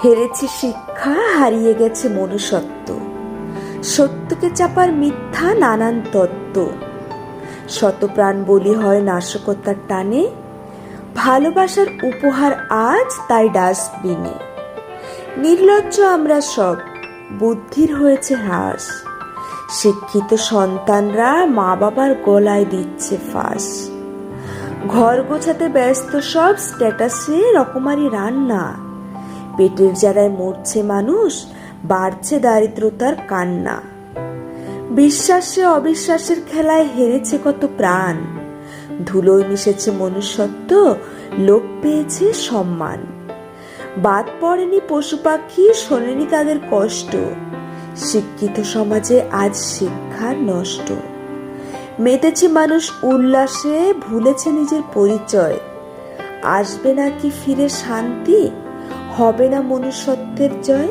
হেরেছে শিক্ষা, হারিয়ে গেছে মনুষ্যত্ব, সত্যকে চাপার মিথ্যা নানান তত্ত্ব। শতপ্রাণ বলি হয় নাশকতার টানে, ভালোবাসার উপহার আজ তাই ডাস্টবিনে। নির্লজ্জ আমরা সব, বুদ্ধির হয়েছে হ্রাস, শিক্ষিত সন্তানরা মা বাবার গলায় দিচ্ছে ফাঁস। ঘর গোছাতে ব্যস্ত সব, স্ট্যাটাসে রকমারি রান্না, পেটের জ্বালায় মরছে মানুষ, বাড়ছে দারিদ্রতার কান্না। বিশ্বাসে অবিশ্বাসের খেলায় হেরেছে কত প্রাণ, ধুলোয় মিশেছে মনুষ্যত্ব, লোক পেয়েছে সম্মান। বাদ পড়েনি পশু পাখি, শোনেনি তাদের কষ্ট, শিক্ষিত সমাজে আজ শিক্ষা নষ্ট। মেতেছে মানুষ উল্লাসে, ভুলেছে নিজের পরিচয়, আসবে নাকি ফিরে শান্তি, হবে না মনুষ্যত্বের জয়।